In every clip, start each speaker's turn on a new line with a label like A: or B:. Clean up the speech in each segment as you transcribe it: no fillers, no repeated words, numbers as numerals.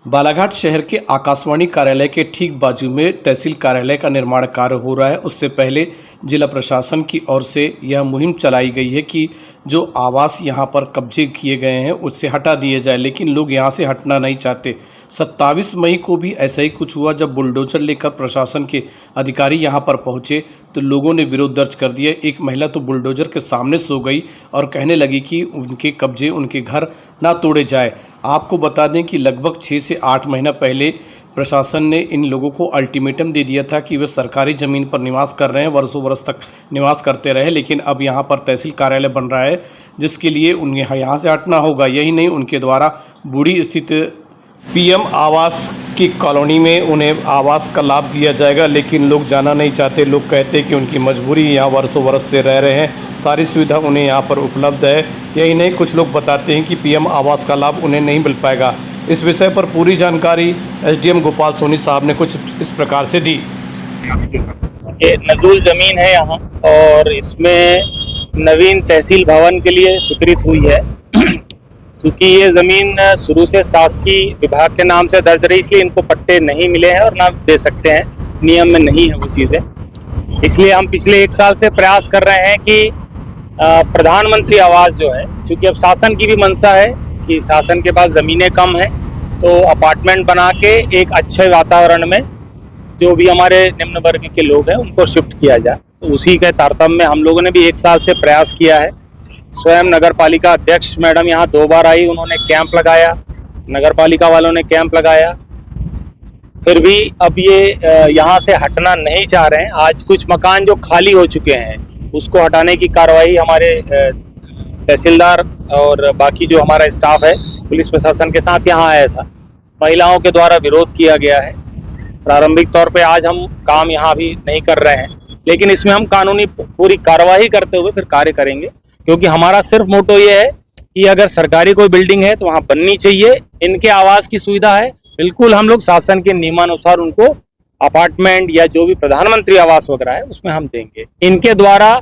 A: बालाघाट शहर के आकाशवाणी कार्यालय के ठीक बाजू में तहसील कार्यालय का निर्माण कार्य हो रहा है। उससे पहले जिला प्रशासन की ओर से यह मुहिम चलाई गई है कि जो आवास यहां पर कब्जे किए गए हैं उससे हटा दिए जाए, लेकिन लोग यहां से हटना नहीं चाहते। 27 मई को भी ऐसा ही कुछ हुआ जब बुलडोजर लेकर प्रशासन के अधिकारी यहां पर पहुंचे तो लोगों ने विरोध दर्ज कर दिया। एक महिला तो बुलडोजर के सामने सो गई और कहने लगी कि उनके कब्जे, उनके घर ना तोड़े जाए। आपको बता दें कि लगभग 6 से 8 महीना पहले प्रशासन ने इन लोगों को अल्टीमेटम दे दिया था कि वे सरकारी ज़मीन पर निवास कर रहे हैं, वर्षों वर्ष तक निवास करते रहे, लेकिन अब यहाँ पर तहसील कार्यालय बन रहा है जिसके लिए उन्हें यहाँ से हटना होगा। यही नहीं, उनके द्वारा बूढ़ी स्थित पीएम आवास की कॉलोनी में उन्हें आवास का लाभ दिया जाएगा, लेकिन लोग जाना नहीं चाहते। लोग कहते हैं कि उनकी मजबूरी, यहाँ वर्षों वर्ष से रह रहे हैं, सारी सुविधा उन्हें यहाँ पर उपलब्ध है। यही नहीं, कुछ लोग बताते हैं कि पीएम आवास का लाभ उन्हें नहीं मिल पाएगा। इस विषय पर पूरी जानकारी एसडीएम गोपाल सोनी साहब ने कुछ इस प्रकार से दी।
B: ये नजूल ज़मीन है यहाँ और इसमें नवीन तहसील भवन के लिए स्वीकृत हुई है। क्योंकि ये ज़मीन शुरू से शासकीय विभाग के नाम से दर्ज रही, इसलिए इनको पट्टे नहीं मिले हैं और ना दे सकते हैं, नियम में नहीं है वो चीज़ें। इसलिए हम पिछले 1 साल से प्रयास कर रहे हैं कि प्रधानमंत्री आवास जो है, चूँकि अब शासन की भी मंशा है कि शासन के पास ज़मीनें कम हैं, तो अपार्टमेंट बना के एक अच्छे वातावरण में जो भी हमारे निम्न वर्ग के लोग हैं उनको शिफ्ट किया जाए। तो उसी के तारतम्य में हम लोगों ने भी 1 साल से प्रयास किया है। स्वयं नगर पालिका अध्यक्ष मैडम यहाँ 2 बार आई, उन्होंने कैंप लगाया, नगर पालिका वालों ने कैंप लगाया, फिर भी अब ये यहाँ से हटना नहीं चाह रहे हैं। आज कुछ मकान जो खाली हो चुके हैं उसको हटाने की कार्रवाई हमारे तहसीलदार और बाकी जो हमारा स्टाफ है पुलिस प्रशासन के साथ यहाँ आया था। महिलाओं के द्वारा विरोध किया गया है। प्रारंभिक तौर पे आज हम काम यहाँ भी नहीं कर रहे हैं, लेकिन इसमें हम कानूनी पूरी कार्रवाई करते हुए फिर कार्य करेंगे, क्योंकि हमारा सिर्फ मोटो ये है कि अगर सरकारी कोई बिल्डिंग है तो वहाँ बननी चाहिए। इनके आवास की सुविधा है, बिल्कुल हम लोग शासन के नियमानुसार उनको अपार्टमेंट या जो भी प्रधानमंत्री आवास वगैरह है उसमें हम देंगे। इनके द्वारा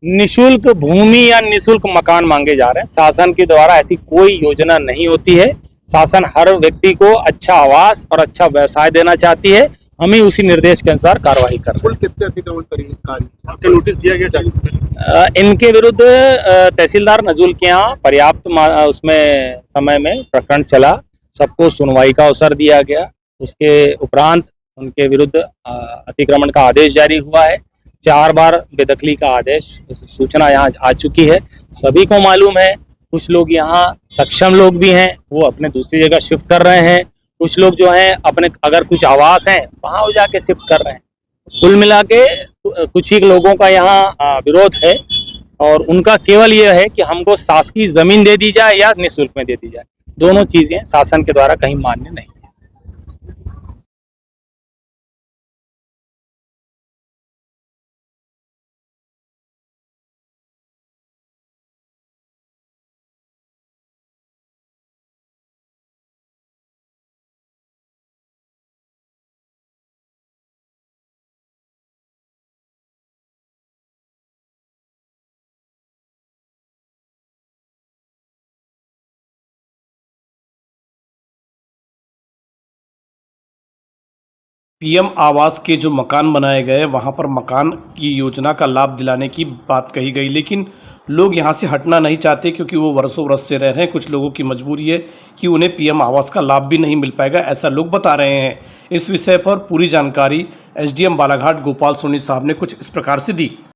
B: निशुल्क भूमि या निशुल्क मकान मांगे जा रहे हैं। शासन के द्वारा ऐसी कोई योजना नहीं होती है। शासन हर व्यक्ति को अच्छा आवास और अच्छा व्यवसाय देना चाहती है। हम ही उसी निर्देश के अनुसार कार्रवाई कर रहे हैं।
C: कितने अतिक्रमण करेंगे? आपके नोटिस दिया गया?
B: इनके विरुद्ध तहसीलदार नजूल के यहाँ पर्याप्त उसमें समय में प्रकरण चला, सबको सुनवाई का अवसर दिया गया। उसके उपरांत उनके विरुद्ध अतिक्रमण का आदेश जारी हुआ है। 4 बार बेदखली का आदेश, सूचना यहाँ आ चुकी है। सभी को मालूम है, कुछ लोग यहाँ सक्षम लोग भी हैं, वो अपने दूसरी जगह शिफ्ट कर रहे हैं। कुछ लोग जो हैं अपने अगर कुछ आवास हैं वहाँ वो जाके शिफ्ट कर रहे हैं। कुल मिला के कुछ ही लोगों का यहाँ विरोध है और उनका केवल ये है कि हमको शासकीय जमीन दे दी जाए या निःशुल्क में दे दी जाए। दोनों चीजें शासन के द्वारा कहीं मान्य नहीं।
A: पीएम आवास के जो मकान बनाए गए वहाँ पर मकान की योजना का लाभ दिलाने की बात कही गई, लेकिन लोग यहाँ से हटना नहीं चाहते क्योंकि वो वर्षों वर्ष से रह रहे हैं। कुछ लोगों की मजबूरी है कि उन्हें पीएम आवास का लाभ भी नहीं मिल पाएगा, ऐसा लोग बता रहे हैं। इस विषय पर पूरी जानकारी एसडीएम बालाघाट गोपाल सोनी साहब ने कुछ इस प्रकार से दी।